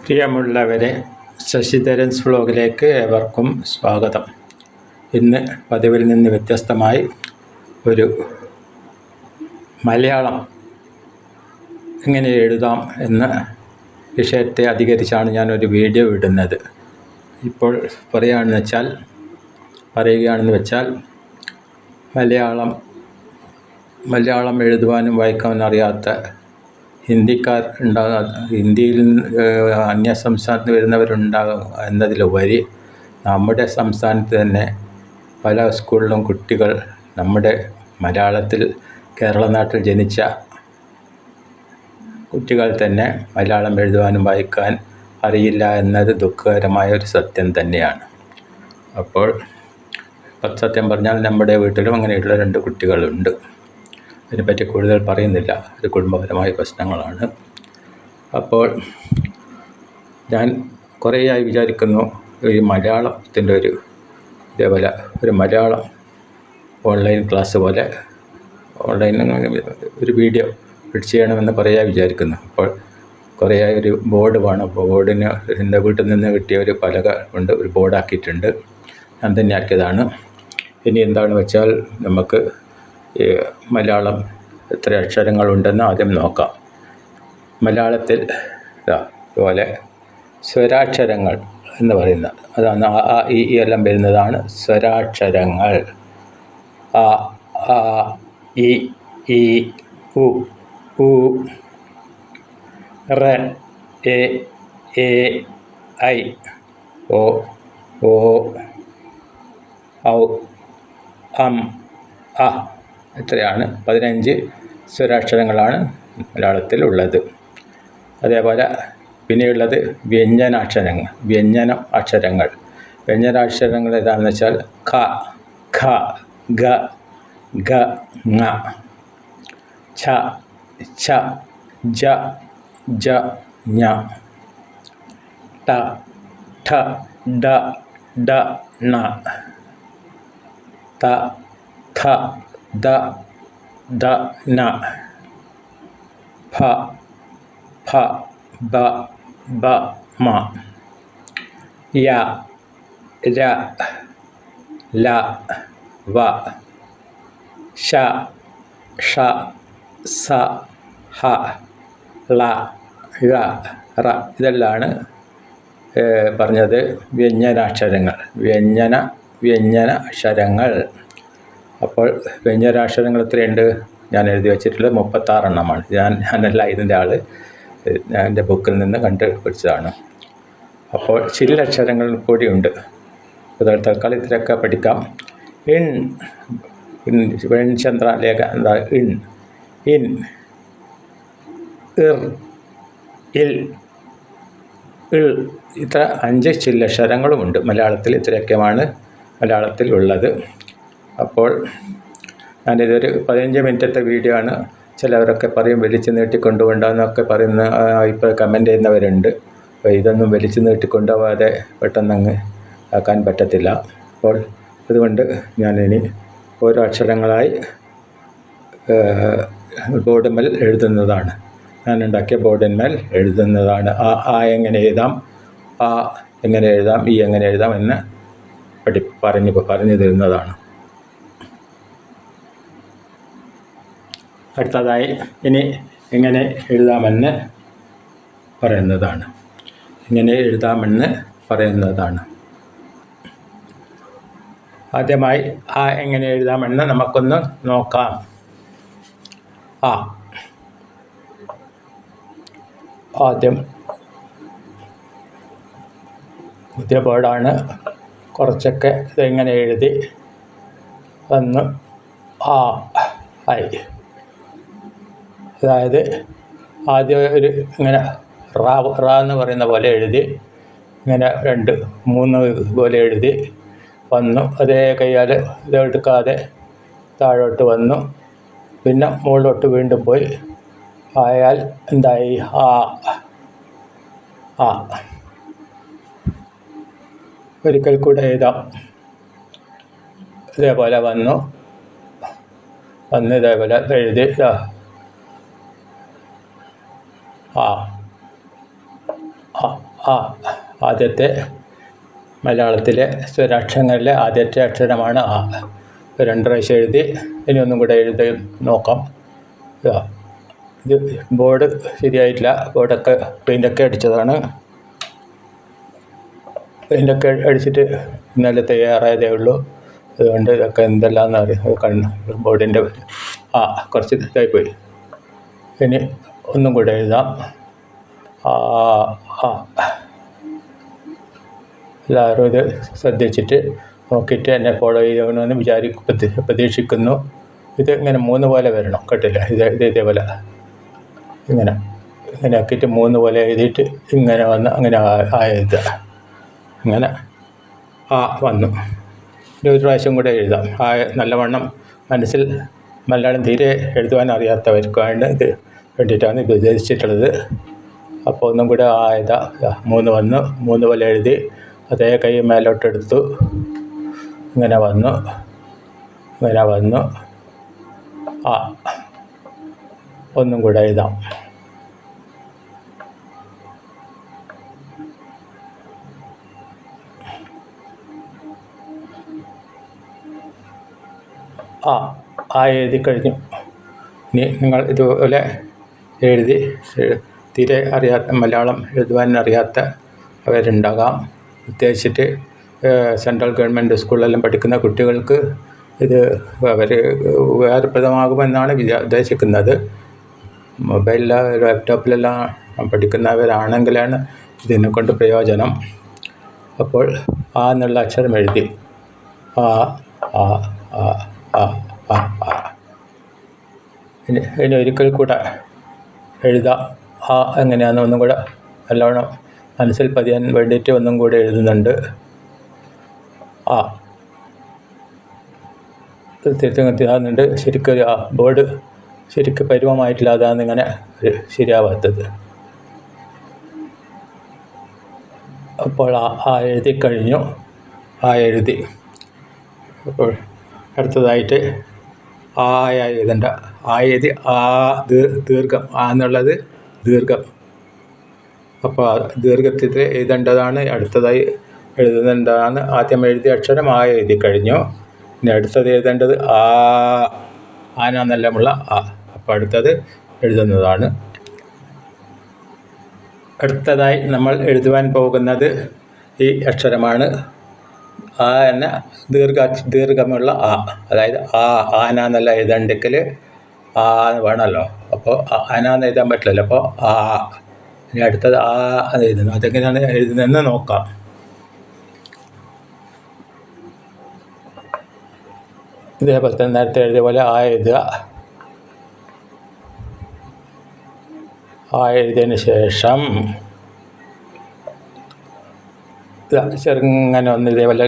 പ്രിയമുള്ളവരെ, ശശിധരൻസ് വ്ലോഗിലേക്ക് ഏവർക്കും സ്വാഗതം. ഇന്ന് പതിവിൽ നിന്ന് വ്യത്യസ്തമായി ഒരു മലയാളം എങ്ങനെ എഴുതാം എന്ന വിഷയത്തെ അധികരിച്ചാണ് ഞാനൊരു വീഡിയോ ഇടുന്നത്. ഇപ്പോൾ പറയുകയാണെന്ന് വെച്ചാൽ മലയാളം എഴുതുവാനും വായിക്കാനും അറിയാത്ത ഹിന്ദിക്കാർ ഉണ്ടാകും, ഹിന്ദിയിൽ അന്യ സംസ്ഥാനത്ത് വരുന്നവരുണ്ടാകും എന്നതിലുപരി നമ്മുടെ സംസ്ഥാനത്ത് തന്നെ പല സ്കൂളിലും കുട്ടികൾ നമ്മുടെ മലയാളത്തിൽ കേരള നാട്ടിൽ ജനിച്ച കുട്ടികൾ തന്നെ മലയാളം എഴുതുവാനും വായിക്കാൻ അറിയില്ല എന്നത് ദുഃഖകരമായ ഒരു സത്യം തന്നെയാണ്. അപ്പോൾ സത്യം പറഞ്ഞാൽ നമ്മുടെ വീട്ടിലും അങ്ങനെയുള്ള 2 കുട്ടികളുണ്ട്. അതിനെപ്പറ്റി കൂടുതൽ പറയുന്നില്ല, ഒരു കുടുംബപരമായ പ്രശ്നങ്ങളാണ്. അപ്പോൾ ഞാൻ കുറേയായി വിചാരിക്കുന്നു, ഈ മലയാളത്തിൻ്റെ ഇതേപോലെ ഒരു മലയാളം ഓൺലൈൻ ക്ലാസ് പോലെ ഓൺലൈൻ ഒരു വീഡിയോ എഡിറ്റ് ചെയ്യണമെന്ന് കുറേയായി വിചാരിക്കുന്നു. അപ്പോൾ കുറേയായി ഒരു ബോർഡ് വേണം. അപ്പോൾ ബോർഡിന് എൻ്റെ വീട്ടിൽ നിന്ന് കിട്ടിയ ഒരു പലക കൊണ്ട് ഒരു ബോർഡാക്കിയിട്ടുണ്ട്. ഞാൻ തന്നെ ആക്കിയതാണ്. ഇനി എന്താണെന്ന് വെച്ചാൽ നമുക്ക് മലയാളം എത്ര അക്ഷരങ്ങളുണ്ടെന്ന് ആദ്യം നോക്കാം. മലയാളത്തിൽ ഇതുപോലെ സ്വരാക്ഷരങ്ങൾ എന്ന് പറയുന്ന അതാണ് ആ ഈ എല്ലാം വരുന്നതാണ് സ്വരാക്ഷരങ്ങൾ. അ ആ ഇ ഈ ഉ ഊ റ എ ഏ ഐ ഓ ഓ ഔ അം അ ഇത്രയാണ് 15 സ്വരാക്ഷരങ്ങളാണ് മലയാളത്തിൽ ഉള്ളത്. അതേപോലെ പിന്നെയുള്ളത് വ്യഞ്ജനാക്ഷരങ്ങൾ ഏതാണെന്ന് വെച്ചാൽ ഖ ഖ ഗ ഘ ങ ഛ ഛ ജ ജ ഞ ട ഠ ഡ ഡ ണ ത ഥ ദ ദ ന ഫ ഫ ബ ബ മ യ ര ല വ ശ ഷ സ ഹ ള ഴ റ ഇതെല്ലാമാണ് പറഞ്ഞത് വ്യഞ്ജന അക്ഷരങ്ങൾ. അപ്പോൾ വ്യഞ്ജനാക്ഷരങ്ങൾ എത്രയുണ്ട്? ഞാൻ എഴുതി വച്ചിട്ടുള്ളത് 36 എണ്ണമാണ്. ഞാനല്ല ഇതിൻ്റെ ആൾ, ഞാൻ എൻ്റെ ബുക്കിൽ നിന്ന് കണ്ടുപിടിച്ചതാണ്. അപ്പോൾ ചില്ലക്ഷരങ്ങൾ കൂടിയുണ്ട്. തൽക്കാലം ഇത്രയൊക്കെ പഠിക്കാം. ചന്ദ്രലേഖ എന്താ ഇൻ ഇർ ഇൽ ഇൾ ഇത്ര 5 ചില്ലക്ഷരങ്ങളുമുണ്ട് മലയാളത്തിൽ. ഇത്രയൊക്കെയാണ് മലയാളത്തിൽ ഉള്ളത്. അപ്പോൾ ഞാനിതൊരു 15 മിനിറ്റത്തെ വീഡിയോ ആണ്. ചിലവരൊക്കെ പറയും വലിച്ചു നീട്ടിക്കൊണ്ടുപോകണ്ടെന്നൊക്കെ പറയുന്ന ഇപ്പോൾ കമൻറ്റ് ചെയ്യുന്നവരുണ്ട്. അപ്പോൾ ഇതൊന്നും വലിച്ചു നീട്ടിക്കൊണ്ടുപോകാതെ പെട്ടെന്നങ്ങ് ആക്കാൻ പറ്റത്തില്ല. അപ്പോൾ അതുകൊണ്ട് ഞാനിനി ഓരോ അക്ഷരങ്ങളായി ബോർഡിന്മേൽ എഴുതുന്നതാണ്. ഞാനുണ്ടാക്കിയ ബോർഡിന്മേൽ എഴുതുന്നതാണ്. ആ എങ്ങനെ എഴുതാം, ആ എങ്ങനെ എഴുതാം, ഈ എങ്ങനെ എഴുതാം എന്ന് പറഞ്ഞു തരുന്നതാണ്. അടുത്തതായി ഇനി എങ്ങനെ എഴുതാമെന്ന് പറയുന്നതാണ്. ആദ്യമായി ആ എങ്ങനെ എഴുതാമെന്ന് നമുക്കൊന്ന് നോക്കാം. ആദ്യം പുതിയ ബോർഡാണ്. കുറച്ചൊക്കെ ഇതെങ്ങനെ എഴുതി വന്ന് ആ ഐ, അതായത് ആദ്യം ഇങ്ങനെ റാ എന്ന് പറയുന്ന പോലെ എഴുതി, ഇങ്ങനെ 2 3 പോലെ എഴുതി വന്നു. അതേ കയ്യാൽ ഇതെടുക്കാതെ താഴോട്ട് വന്നു, പിന്നെ മുകളിലോട്ട് വീണ്ടും പോയി. ആയാൽ എന്തായി? ആ ഒരിക്കൽ കൂടെ എഴുതാം. ഇതേപോലെ വന്ന് ഇതേപോലെ എഴുതി ആ ആ ആദ്യത്തെ മലയാളത്തിലെ സ്വരാക്ഷരങ്ങളിലെ ആദ്യത്തെ അക്ഷരമാണ് ആ. 2 പ്രാവശ്യം എഴുതി. ഇനി ഒന്നും കൂടെ എഴുതി നോക്കാം. ഇത് ബോർഡ് ശരിയായിട്ടില്ല. ബോർഡൊക്കെ പെയിൻ്റൊക്കെ അടിച്ചതാണ്. പെയിൻ്റൊക്കെ അടിച്ചിട്ട് ഇന്നലെ തയ്യാറായതേ ഉള്ളൂ. അതുകൊണ്ട് ഇതൊക്കെ എന്തെല്ലാമെന്ന് അറിയാം. ബോർഡിൻ്റെ കുറച്ച് ഇതായിപ്പോയി. ഇനി ഒന്നും കൂടെ എഴുതാം. എല്ലാവരും ഇത് ശ്രദ്ധിച്ചിട്ട് നോക്കിയിട്ട് എന്നെ ഫോളോ ചെയ്യണമെന്ന് പ്രതീക്ഷിക്കുന്നു. ഇത് ഇങ്ങനെ 3 പോലെ വരണം, കേട്ടില്ല? ഇതേപോലെ ഇങ്ങനെ ആക്കിയിട്ട് 3 പോലെ എഴുതിയിട്ട് ഇങ്ങനെ വന്ന് അങ്ങനെ എഴുതുക. അങ്ങനെ വന്നു. ഇനി ഒരു പ്രാവശ്യം കൂടെ എഴുതാം. നല്ലവണ്ണം മനസ്സിൽ മലയാളം തീരെ എഴുതുവാൻ അറിയാത്തവർക്കാണ് ഇത് വേണ്ടിയിട്ടാണ് ഇത് ഉദ്ദേശിച്ചിട്ടുള്ളത്. അപ്പോൾ ഒന്നും കൂടെ എഴുതാം. 3 വന്നു. 3 പോലെ എഴുതി അതേ കൈ മേലോട്ടെടുത്തു. ഇങ്ങനെ വന്നു. ഒന്നും കൂടെ എഴുതാം. എഴുതി കഴിഞ്ഞു. ഇനി നിങ്ങൾ ഇതുപോലെ എഴുതി തീരെ മലയാളം എഴുതുവാൻ അറിയാത്ത അവരുണ്ടാകാം. ഉദ്ദേശിച്ചിട്ട് സെൻട്രൽ ഗവൺമെൻറ് സ്കൂളിലെല്ലാം പഠിക്കുന്ന കുട്ടികൾക്ക് ഇത് അവർ ഉപകാരപ്രദമാകുമെന്നാണ് ഉദ്ദേശിക്കുന്നത്. മൊബൈലിലോ ലാപ്ടോപ്പിലെല്ലാം പഠിക്കുന്നവരാണെങ്കിലാണ് ഇതിനെക്കൊണ്ട് പ്രയോജനം. അപ്പോൾ എന്നുള്ള അക്ഷരം എഴുതി. ഇനി ഒരിക്കൽ കൂടെ എഴുതാം. എങ്ങനെയാണെന്ന് ഒന്നും കൂടെ നല്ലോണം മനസ്സിൽ പതിയാൻ വേണ്ടിയിട്ട് ഒന്നും കൂടെ എഴുതുന്നുണ്ട്. തിരുത്തുന്നുണ്ട്. ശരിക്കും ബോർഡ് ശരിക്കും പരുവമായിട്ടില്ല. അതാണ് ഇങ്ങനെ ശരിയാവാത്തത്. അപ്പോൾ എഴുതി കഴിഞ്ഞു. എഴുതി. അപ്പോൾ അടുത്തതായിട്ട് എഴുതണ്ട. എഴുതി ദീർഘം എന്നുള്ളത് ദീർഘം. അപ്പോൾ ദീർഘത്തിൽ എഴുതേണ്ടതാണ്. അടുത്തതായി എഴുതേണ്ടതാണ്. ആദ്യം എഴുതിയ അക്ഷരം എഴുതി കഴിഞ്ഞു. ഇനി അടുത്തത് എഴുതേണ്ടത് ആനെല്ലാമുള്ള അപ്പോൾ അടുത്തത് എഴുതുന്നതാണ്. അടുത്തതായി നമ്മൾ എഴുതുവാൻ പോകുന്നത് ഈ അക്ഷരമാണ്. എന്ന ദീർഘമുള്ള അതായത് ആനെന്നല്ല എഴുതണ്ടെങ്കിൽ വേണമല്ലോ. അപ്പോൾ ആനാന്ന് എഴുതാൻ പറ്റില്ലല്ലോ. അപ്പോൾ ഇനി അടുത്തത് അത് എഴുതുന്നു. അതെങ്ങനെയാണ് എഴുതുന്നതെന്ന് നോക്കാം. ഇതേപോലെ തന്നെ നേരത്തെ എഴുതിയ പോലെ എഴുതുക. എഴുതിയതിന് ശേഷം ചെറുങ്ങനെ ഒന്ന് ഇതേപോലെ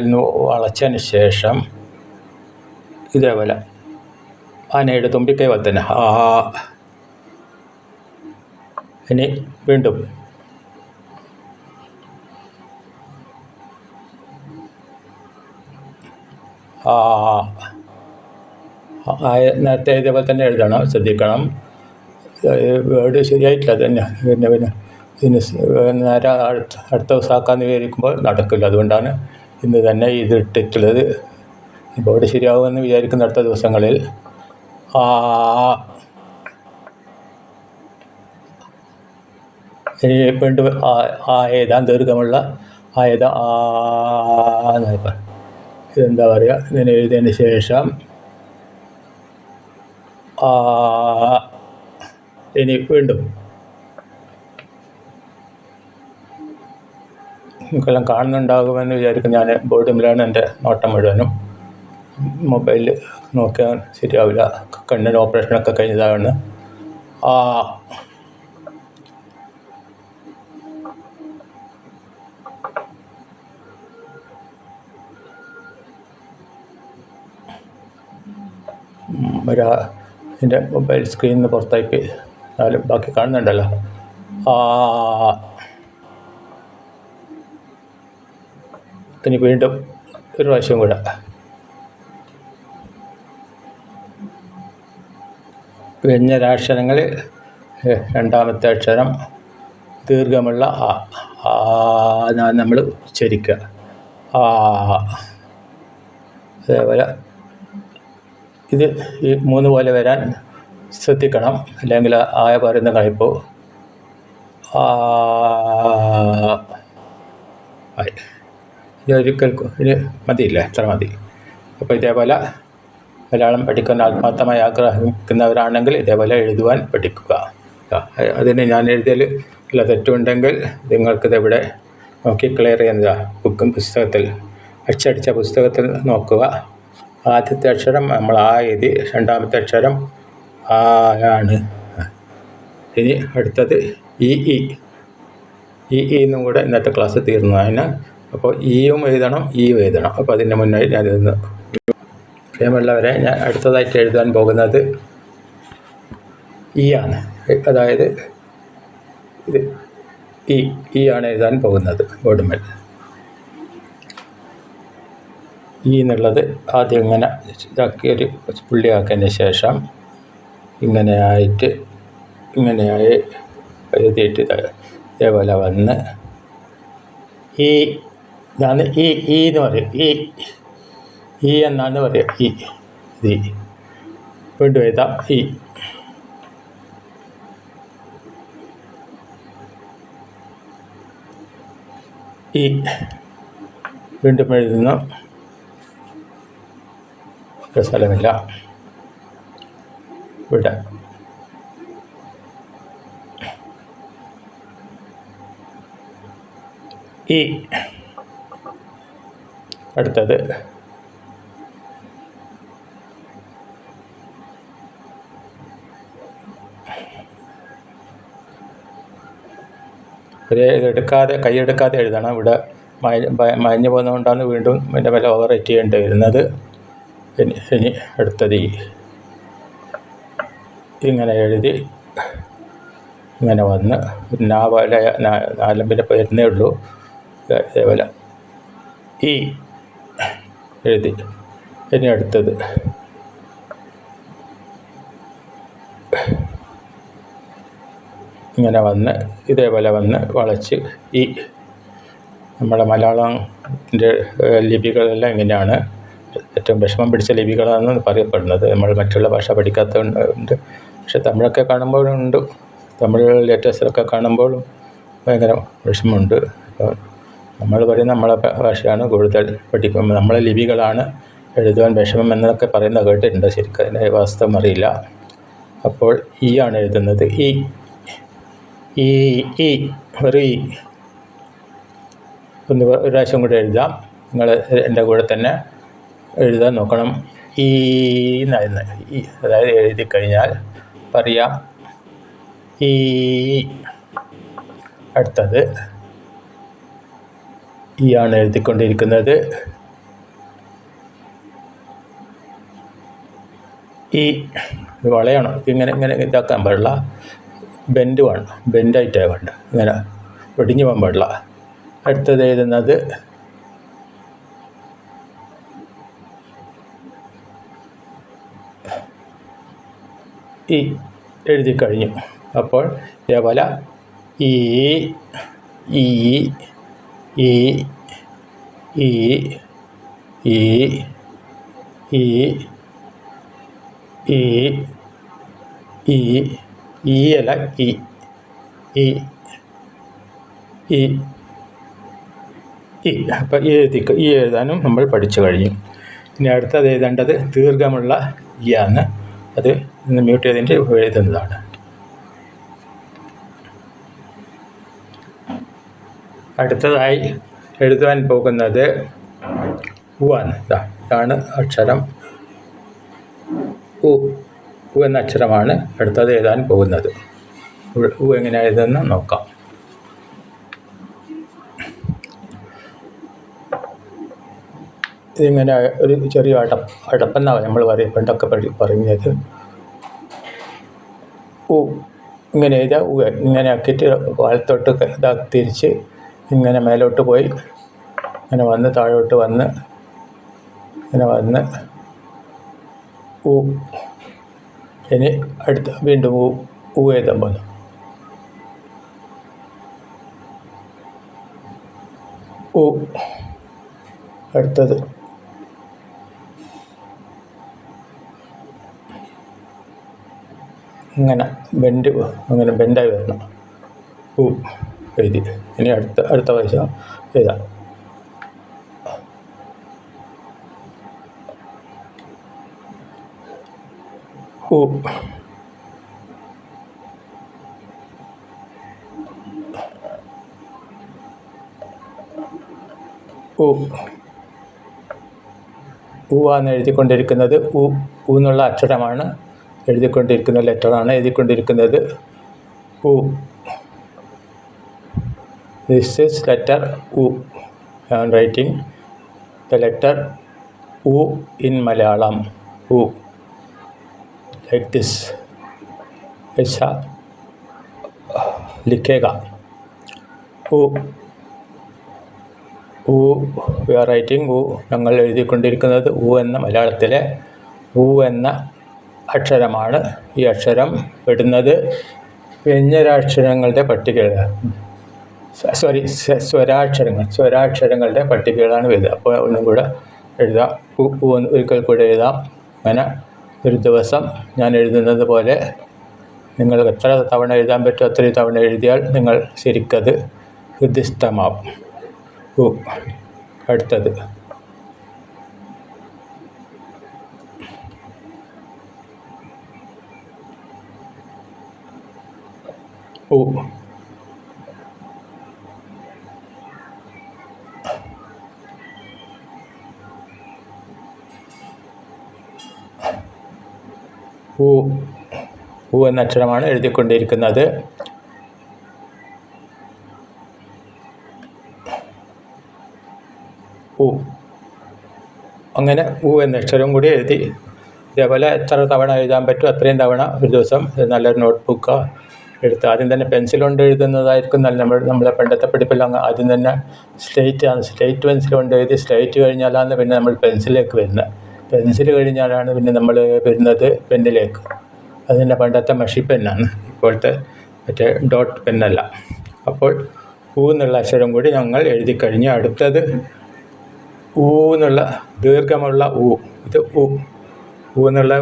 വളച്ചതിന് ശേഷം ഇതേപോലെ ആനയുടെ തുമ്പിക്കൈ പോലെ തന്നെ ഇനി വീണ്ടും നേരത്തെ ഇതേപോലെ തന്നെ എഴുതണം. ശ്രദ്ധിക്കണം. വേർഡ് ശരിയായിട്ടില്ല. തന്നെ പിന്നെ നേരെ അടുത്ത ദിവസമാക്കാമെന്ന് വിചാരിക്കുമ്പോൾ നടക്കില്ല. അതുകൊണ്ടാണ് ഇന്ന് തന്നെ ഇത് ഇട്ടിട്ടുള്ളത്. ബോർഡ് ശരിയാകുമെന്ന് വിചാരിക്കുന്ന അടുത്ത ദിവസങ്ങളിൽ. ഇനി വീണ്ടും എഴുതാൻ ദീർഘമുള്ള എഴുതാം. ഇതെന്താ പറയുക? ഇങ്ങനെ എഴുതിയതിന് ശേഷം ഇനി വീണ്ടും നിങ്ങൾക്കെല്ലാം കാണുന്നുണ്ടാകുമെന്ന് വിചാരിക്കും. ഞാൻ ബോർഡിലാണ് എൻ്റെ നോട്ടം മുഴുവനും. മൊബൈലിൽ നോക്കിയാൽ ശരിയാവില്ല. കണ്ണിന് ഓപ്പറേഷനൊക്കെ കഴിഞ്ഞതാണ്. എൻ്റെ മൊബൈൽ സ്ക്രീനിൽ നിന്ന് പുറത്തായി. എന്നാലും ബാക്കി കാണുന്നുണ്ടല്ലോ. ഇനി വീണ്ടും ഒരു പ്രാവശ്യം കൂടെ വ്യഞ്ജനാക്ഷരങ്ങൾ രണ്ടാമത്തെ അക്ഷരം ദീർഘമുള്ള ആ ആ നമ്മൾ ഉച്ചരിക്കുക. ആ. അതേപോലെ ഇത് ഈ 3 പോലെ വരാൻ ശ്രദ്ധിക്കണം, അല്ലെങ്കിൽ ആയ പറയുന്ന കഴിപ്പോ. ആ. ഇനി ഒരിക്കൽ ഇനി മതിയില്ലേ, എത്ര മതി. അപ്പോൾ ഇതേപോലെ മലയാളം പഠിക്കാൻ ആത്മാർത്ഥമായി ആഗ്രഹിക്കുന്നവരാണെങ്കിൽ ഇതേപോലെ എഴുതുവാൻ പഠിക്കുക. അതിന് ഞാൻ എഴുതിയതിൽ വല്ല തെറ്റുണ്ടെങ്കിൽ നിങ്ങൾക്കിതെവിടെ നോക്കി ക്ലിയർ ചെയ്യുന്നതാണ്. പുസ്തകത്തിൽ അച്ചടിച്ച പുസ്തകത്തിൽ നോക്കുക. ആദ്യത്തെ അക്ഷരം നമ്മൾ ആ എഴുതി, രണ്ടാമത്തെ അക്ഷരം ആ ആണ്. ഇനി അടുത്തത് ഈ എന്നും കൂടെ ഇന്നത്തെ ക്ലാസ് തീർന്നു. അതിന് അപ്പോൾ ഈയും എഴുതണം, ഈയും എഴുതണം. അപ്പോൾ അതിൻ്റെ മുന്നേ ഞാനിതൊന്ന് പ്രിയമുള്ളവരെ, ഞാൻ അടുത്തതായിട്ട് എഴുതാൻ പോകുന്നത് ഈ ആണ്. അതായത് ഇത് ഈ ആണ് എഴുതാൻ പോകുന്നത് ബോർഡുമേൽ. ഈ എന്നുള്ളത് ആദ്യം ഇങ്ങനെ ഇതാക്കി ഒരു പുള്ളിയാക്കിയതിന് ശേഷം ഇങ്ങനെയായി എഴുതിയിട്ട് ഇതേപോലെ വന്ന് ഈ ഇതാണ് ഈ എന്ന് പറയും. ഈ എന്നാണ് പറയുക. ഇത് വീണ്ടും എഴുതാം. ഈ വീണ്ടും എഴുതുന്നു. സ്ഥലമില്ല ഇവിടെ. ഈ അടുത്തത് ഇതെടുക്കാതെ കൈയെടുക്കാതെ എഴുതണം. ഇവിടെ മയഞ്ഞു പോകുന്നതുകൊണ്ടാണ് വീണ്ടും ഇതിൻ്റെ വില ഓവർ റൈറ്റ് ചെയ്യേണ്ടി വരുന്നത്. ഇനി അടുത്തത് ഇങ്ങനെ എഴുതി ഇങ്ങനെ വന്ന് നാലമ്പിൻ്റെ വരുന്നേ ഉള്ളൂ. അതേപോലെ എഴുതി. ഇനി അടുത്തത് ഇങ്ങനെ വന്ന് ഇതേപോലെ വന്ന് വളച്ച് നമ്മുടെ മലയാളത്തിൻ്റെ ലിപികളെല്ലാം ഇങ്ങനെയാണ്. ഏറ്റവും വിഷമം പിടിച്ച ലിപികളാണെന്ന് പറയപ്പെടുന്നത്. നമ്മൾ മറ്റുള്ള ഭാഷ പഠിക്കാത്തതുകൊണ്ട്. പക്ഷെ തമിഴൊക്കെ കാണുമ്പോഴുണ്ട്, തമിഴ് ലേറ്റേഴ്സിലൊക്കെ കാണുമ്പോഴും ഭയങ്കര വിഷമമുണ്ട്. അപ്പോൾ നമ്മൾ പറയും നമ്മളെ ഭാഷയാണ് കൂടുതൽ പഠിക്കുമ്പോൾ നമ്മളെ ലിപികളാണ് എഴുതുവാൻ വിഷമം എന്നൊക്കെ പറയുന്നത് കേട്ടിട്ടുണ്ട്. ശരിക്കും അതിൻ്റെ വാസ്തവം അറിയില്ല. അപ്പോൾ ഈ ആണ് എഴുതുന്നത്. ഒരു ഒന്ന് ഒരു പ്രാവശ്യം കൂടെ എഴുതാം. നിങ്ങൾ എൻ്റെ കൂടെ തന്നെ എഴുതാൻ നോക്കണം. എന്നായിരുന്നു അതായത് എഴുതി കഴിഞ്ഞാൽ പറയാം അടുത്തത് ആണ് എഴുതിക്കൊണ്ടിരിക്കുന്നത്. വളയണം. ഇങ്ങനെ ഇതാക്കാൻ പാടില്ല. ബെൻഡ് വേണം, ബെൻഡായിട്ടാണ് വേണ്ട. ഇങ്ങനെ ഒടിഞ്ഞു പോകാൻ പാടില്ല. അടുത്തത് എഴുതുന്നത് എഴുതി കഴിഞ്ഞു. അപ്പോൾ ഇതേപോലെ ഈ അല്ല അപ്പം ഈ എഴുതാനും നമ്മൾ പഠിച്ചു കഴിഞ്ഞു. ഇനി അടുത്തത് എഴുതേണ്ടത് ദീർഘമുള്ള ആണ്. അത് ഇന്ന് മ്യൂട്ട് ചെയ്തിട്ട് എഴുതുന്നതാണ്. അടുത്തതായി എഴുതുവാൻ പോകുന്നത് ആണ്. ഇതാണ് അക്ഷരം ഉ എന്ന അക്ഷരമാണ് അടുത്തത് എഴുതാൻ പോകുന്നത്. എങ്ങനെ എഴുതുന്ന നോക്കാം. ഇതിങ്ങനെ ഒരു ചെറിയ അടപ്പെന്നാണ് നമ്മൾ പണ്ടൊക്കെ പറഞ്ഞത്. ഇങ്ങനെ എഴുതുക. ഇങ്ങനെ ആക്കിയിട്ട് വലത്തോട്ട് തിരിച്ച് ഇങ്ങനെ മേലോട്ട് പോയി ഇങ്ങനെ വന്ന് താഴോട്ട് വന്ന് ഇങ്ങനെ വന്ന് ഇനി അടുത്ത വീണ്ടും എഴുതാൻ പോകുന്നു. ഉ. അടുത്തത് ഇങ്ങനെ അങ്ങനെ ബെൻഡായി വരണം. ഉ എഴുതി. ഇനി അടുത്ത പ്രാവശ്യം എഴുതാം. ഉ. ഉ. ആണ് എഴുതിക്കൊണ്ടിരിക്കുന്നത്. ഉ എന്നുള്ള അക്ഷരമാണ് എഴുതിക്കൊണ്ടിരിക്കുന്ന ലെറ്ററാണ് എഴുതിക്കൊണ്ടിരിക്കുന്നത്. ഉ. ദിസ് ഈസ് ലെറ്റർ ഉ. I am writing the letter ഉ ഇൻ മലയാളം. ഉ like this. ऐसा लिखेगा. ഉ. ഉ വി ആർ റൈറ്റിംഗ് ഉ. ഞങ്ങൾ എഴുതിക്കൊണ്ടിരിക്കുന്നത് ഉ എന്ന മലയാളത്തിലെ ഉ എന്ന അക്ഷരമാണ്. ഈ അക്ഷരം ഇടുന്നത് വ്യഞ്ജനാക്ഷരങ്ങളുടെ പട്ടികയിലാണ്. സ്വരാക്ഷരങ്ങളുടെ പട്ടികയിലാണ് വരുന്നത്. അപ്പോൾ ഒന്നും കൂടെ എഴുതാം. ഒരിക്കൽ കൂടെ എഴുതാം. അങ്ങനെ ഒരു ദിവസം ഞാൻ എഴുതുന്നത് പോലെ നിങ്ങൾ എത്ര തവണ എഴുതാൻ പറ്റുമോ അത്രയും തവണ എഴുതിയാൽ നിങ്ങൾ ശരിക്കത് ഹൃദിസ്ഥമാവും. ഉ. അടുത്തത് ഉ. ഉ എന്ന അക്ഷരമാണ് എഴുതിക്കൊണ്ടിരിക്കുന്നത്. ഉ. അങ്ങനെ ഉ എന്ന അക്ഷരം കൂടി എഴുതി. ഇതേപോലെ എത്ര തവണ എഴുതാൻ പറ്റും അത്രയും തവണ ഒരു ദിവസം നല്ലൊരു നോട്ട്ബുക്കോ എടുത്ത് ആദ്യം തന്നെ പെൻസിൽ കൊണ്ട് എഴുതുന്നതായിരിക്കും നല്ല. നമ്മളെ പണ്ടത്തെ പഠിപ്പെല്ലാം ആദ്യം തന്നെ സ്ലേറ്റ് പെൻസിൽ കൊണ്ട് എഴുതി. സ്ലേറ്റ് കഴിഞ്ഞാലാണ് പിന്നെ നമ്മൾ പെൻസിലേക്ക് വരുന്നത്. പെൻസിൽ കഴിഞ്ഞാലാണ് പിന്നെ നമ്മൾ വരുന്നത് പെന്നിലേക്ക്. അത് തന്നെ പണ്ടത്തെ മഷി പെന്നാണ്, ഇപ്പോഴത്തെ മറ്റേ ഡോട്ട് പെന്നല്ല. അപ്പോൾ ഉ എന്നുള്ള അക്ഷരം കൂടി ഞങ്ങൾ എഴുതി കഴിഞ്ഞ് അടുത്തത് ഉ എന്നുള്ള ദീർഘമുള്ള ഉ. ഇത് ഉ. ഉ എന്നുള്ള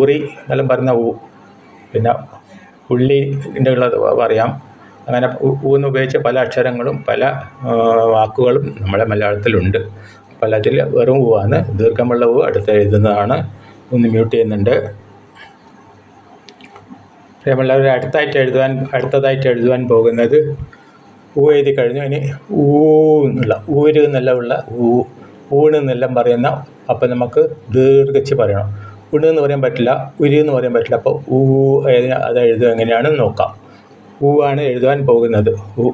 ഉറി എന്നെല്ലാം പറഞ്ഞ ഉ. പിന്നെ ഉള്ളിൻ്റെ ഉള്ളത് പറയാം. അങ്ങനെ ഉ എന്ന് ഉപയോഗിച്ച പല അക്ഷരങ്ങളും പല വാക്കുകളും നമ്മുടെ മലയാളത്തിലുണ്ട്. പലതിൽ വെറും ഉ ആണ്. ദീർഘമുള്ള ഉ അടുത്ത് എഴുതുന്നതാണ്. ഒന്ന് മ്യൂട്ട് ചെയ്യുന്നുണ്ട്. പ്രിയമുള്ളവർ, അടുത്തതായിട്ട് എഴുതുവാൻ പോകുന്നത് ഉ എഴുതി കഴിഞ്ഞു. ഇനി ഊ എന്നുള്ള ഊര് എന്നുള്ള ഉള്ള ഊണ് എന്നെല്ലാം പറയുന്ന. അപ്പം നമുക്ക് ദീർഘിച്ച് പറയണം. ഉണ് എന്ന് പറയാൻ പറ്റില്ല, ഉര് എന്ന് പറയാൻ പറ്റില്ല. അപ്പോൾ ഊ അത് എഴുതുക എങ്ങനെയാണെന്ന് നോക്കാം. ഊ ആണ് എഴുതുവാൻ പോകുന്നത്. ഊ.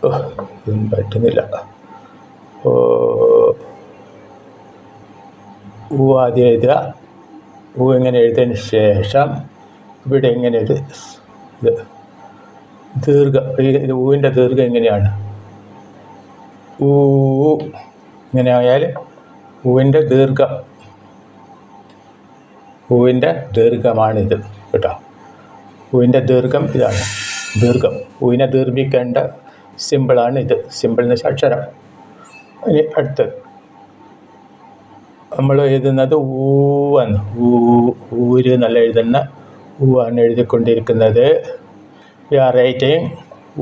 ഇതൊന്നും പറ്റുന്നില്ല. ഊ ആദ്യം എഴുതുക. ഊ ഇങ്ങനെ എഴുതിയതിന് ശേഷം ഇവിടെ ഇങ്ങനെ ഒരു ദീർഘം. ഊവിൻ്റെ ദീർഘം എങ്ങനെയാണ്? ഊ ഇങ്ങനെ ആയാൽ ഊവിൻ്റെ ദീർഘമാണിത് കേട്ടോ. ഊവിൻ്റെ ദീർഘം ഇതാണ്. ദീർഘം ഊവിനെ ദീർഘിക്കേണ്ട സിമ്പിളാണ് ഇത്. സിമ്പിൾ എന്ന് വെച്ചാൽ അക്ഷരം. ഇനി അടുത്തത് നമ്മൾ എഴുതുന്നത് ഊ ആണ്. ഊര് നല്ല എഴുതുന്ന ഊ ആണ് എഴുതിക്കൊണ്ടിരിക്കുന്നത്. വി ആർ റൈറ്റിംഗ്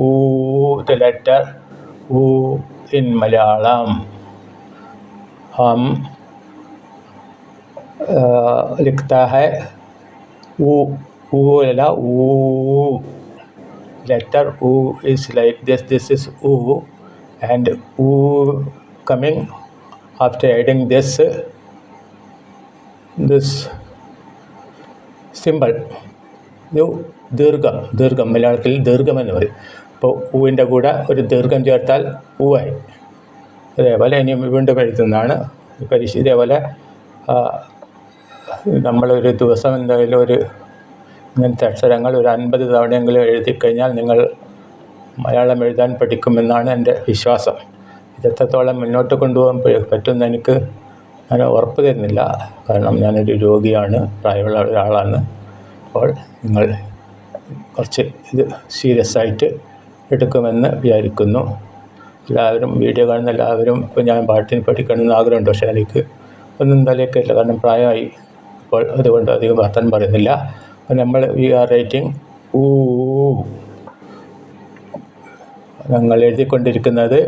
ഊ ദ ലെറ്റർ ഊ ഇൻ മലയാളം. हम लिखता है ऊ. ऊ अല്ല ഊ. letter U is like this. This is U, and U coming after adding this symbol. ദീർഘം മലയാളത്തിൽ ദീർഘം എന്ന് പറയും. അപ്പോൾ ഊവിൻ്റെ കൂടെ ഒരു ദീർഘം ചേർത്താൽ ഊവായി. അതേപോലെ ഇനി വീണ്ടും എഴുതുന്നതാണ് പരീക്ഷ. ഇതേപോലെ നമ്മളൊരു ദിവസം എന്തായാലും ഇങ്ങനത്തെ അക്ഷരങ്ങൾ ഒരു 50 തവണയെങ്കിലും എഴുതിക്കഴിഞ്ഞാൽ നിങ്ങൾ മലയാളം എഴുതാൻ പഠിക്കുമെന്നാണ് എൻ്റെ വിശ്വാസം. ഇത് എത്രത്തോളം മുന്നോട്ട് കൊണ്ടുപോകാൻ പറ്റുമെന്ന് എനിക്ക് ഞാൻ ഉറപ്പ് തരുന്നില്ല, കാരണം ഞാനൊരു രോഗിയാണ്, പ്രായമുള്ള ഒരാളാണ്. അപ്പോൾ നിങ്ങൾ കുറച്ച് ഇത് സീരിയസ് ആയിട്ട് എടുക്കുമെന്ന് വിചാരിക്കുന്നു. എല്ലാവരും വീഡിയോ കാണുന്ന എല്ലാവരും ഇപ്പോൾ ഞാൻ പാട്ടിന് പഠിക്കണമെന്ന് ആഗ്രഹമുണ്ട്, പക്ഷേ എനിക്ക് ഒന്നും തലയൊക്കെയില്ല, കാരണം പ്രായമായി. അപ്പോൾ അതുകൊണ്ട് അധികം വർത്തമാനം പറയുന്നില്ല. അപ്പോൾ നമ്മൾ വി ആർ റൈറ്റിംഗ് ഊ. ഞങ്ങൾ എഴുതിക്കൊണ്ടിരിക്കുന്നത്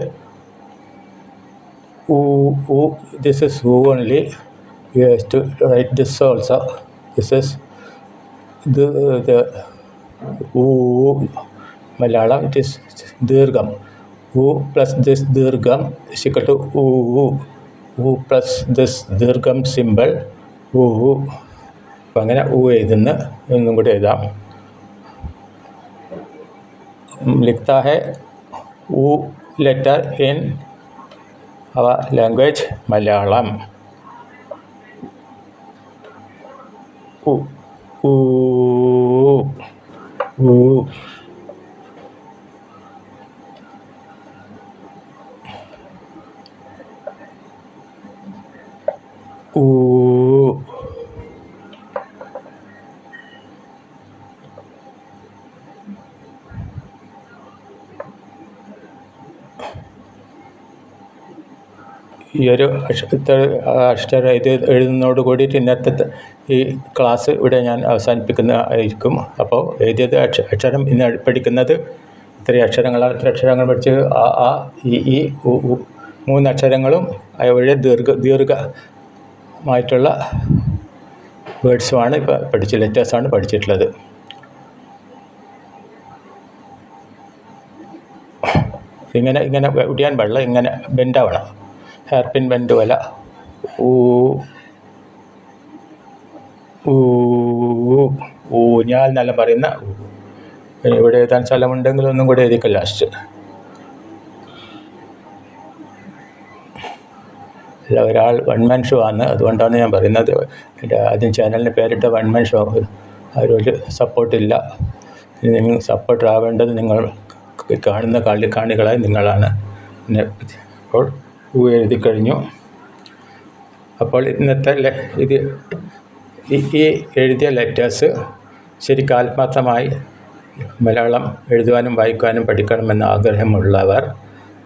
ഊ ഊ. ദിസ് ഇസ് ഊ only. You have to write this also. This is the ഊ. മലയാളം ഇറ്റ് ഇസ് ദീർഘം. ഊ പ്ലസ് ദിസ് ദീർഘം is equal to ഊ. ഊ പ്ലസ് ദിസ് ദീർഘം സിമ്പിൾ ഊ. അപ്പം അങ്ങനെ ഊ എഴുതുന്ന ഒന്നും കൂടി എഴുതാം. लिखता है ഊ letter in our language Malayalam. ഊ ഊ ഊ. ഊ. ഈ ഒരു അക്ഷരം എഴുതുന്നതോട് കൂടിയിട്ട് ഇന്നത്തെ ഈ ക്ലാസ് ഇവിടെ ഞാൻ അവസാനിപ്പിക്കുന്നതായിരിക്കും. അപ്പോൾ എഴുതിയത് അക്ഷരം ഇന്ന് പഠിക്കുന്നത് ഇത്രയും അക്ഷരങ്ങളാണ്. ഇത്ര അക്ഷരങ്ങൾ പഠിച്ച് ആ ആ ഈ ഉ ഉ 3 അക്ഷരങ്ങളും അതുവഴി ദീർഘമായിട്ടുള്ള വേർഡ്സുമാണ് ഇപ്പോൾ ലെറ്റേഴ്സാണ് പഠിച്ചിട്ടുള്ളത്. ഇങ്ങനെ ഒടിയാൻ പാടില്ല, ഇങ്ങനെ ബെൻഡാവണം, ഹെയർ പിൻ ബെൻഡ് പോലെ. ഊ ഊ. ഊഞ്ഞാൽ എന്നെല്ലാം പറയുന്ന ഊ. ഇവിടെ എഴുതാൻ സ്ഥലമുണ്ടെങ്കിൽ ഒന്നും കൂടെ എഴുതിക്കും ലാസ്റ്റ്. അല്ല, ഒരാൾ വൺ മാൻ ഷോ ആണ്, അതുകൊണ്ടാണ് ഞാൻ പറയുന്നത്. ആദ്യം ചാനലിന് പേരിട്ട വൺ മാൻ ഷോ. ആരും സപ്പോർട്ടില്ല. നിങ്ങൾ സപ്പോർട്ടർ ആവേണ്ടത് നിങ്ങൾ കാണുന്ന കാണികളായി നിങ്ങളാണ്. പിന്നെ അപ്പോൾ ഊ എഴുതി കഴിഞ്ഞു. അപ്പോൾ ഇന്നത്തെ ഇത് ഈ എഴുതിയ ലെറ്റേഴ്സ് ശരിക്കും ആത്മാർത്ഥമായി മലയാളം എഴുതുവാനും വായിക്കുവാനും പഠിക്കണമെന്ന ആഗ്രഹമുള്ളവർ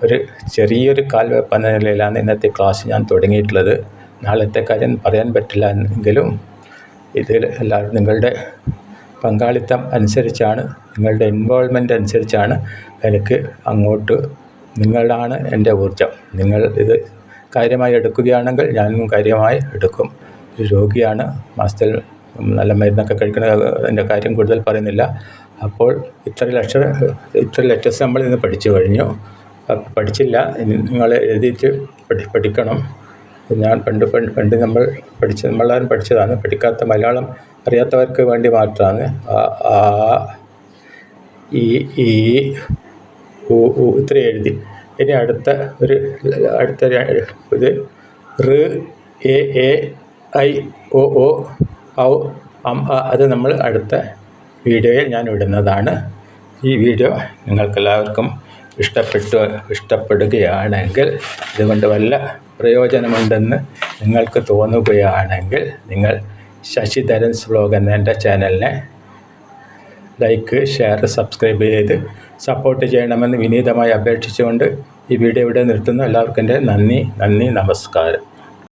ഒരു ചെറിയൊരു കാൽവെപ്പ് എന്ന നിലയിലാണ് ഇന്നത്തെ ക്ലാസ് ഞാൻ തുടങ്ങിയിട്ടുള്ളത്. നാളത്തെ കാര്യം പറയാൻ പറ്റില്ല എങ്കിലും ഇതിൽ എല്ലാവരും നിങ്ങളുടെ പങ്കാളിത്തം അനുസരിച്ചാണ്, നിങ്ങളുടെ ഇൻവോൾവ്മെൻ്റ് അനുസരിച്ചാണ് എനിക്ക് അങ്ങോട്ട്. നിങ്ങളാണ് എൻ്റെ ഊർജം. നിങ്ങൾ ഇത് കാര്യമായി എടുക്കുകയാണെങ്കിൽ ഞാനും കാര്യമായി എടുക്കും. ഒരു രോഗിയാണ്, മാസത്തിൽ നല്ല മരുന്നൊക്കെ കഴിക്കുന്ന എൻ്റെ കാര്യം കൂടുതൽ പറയുന്നില്ല. അപ്പോൾ ഇത്ര ലെറ്റേഴ്സ് നമ്മൾ ഇന്ന് പഠിച്ചു കഴിഞ്ഞു. പഠിച്ചില്ല, നിങ്ങൾ എഴുതിയിട്ട് പഠിക്കണം. ഞാൻ പണ്ട് നമ്മളാരും പഠിച്ചതാണ്. പഠിക്കാത്ത മലയാളം അറിയാത്തവർക്ക് വേണ്ടി മാത്രമാണ്. ആ ഈ ഇത്ര എഴുതി. ഇനി അടുത്ത ഇത് ഋ എ ഐ ഒ ഔ അം അത് നമ്മൾ അടുത്ത വീഡിയോയിൽ ഞാൻ ഇടുന്നതാണ്. ഈ വീഡിയോ നിങ്ങൾക്കെല്ലാവർക്കും ഇഷ്ടപ്പെടുകയാണെങ്കിൽ, ഇതുകൊണ്ട് വല്ല പ്രയോജനമുണ്ടെന്ന് നിങ്ങൾക്ക് തോന്നുകയാണെങ്കിൽ നിങ്ങൾ ശശിധരൻസ് വ്ലോഗ് എന്ന എൻ്റെ ചാനലിനെ ലൈക്ക്, ഷെയർ, സബ്സ്ക്രൈബ് ചെയ്ത് സപ്പോർട്ട് ചെയ്യണമെന്ന് വിനീതമായി അപേക്ഷിച്ചുകൊണ്ട് ഈ വീഡിയോ ഇവിടെ നിർത്തുന്നു. എല്ലാവർക്കും എൻ്റെ നന്ദി, നമസ്കാരം.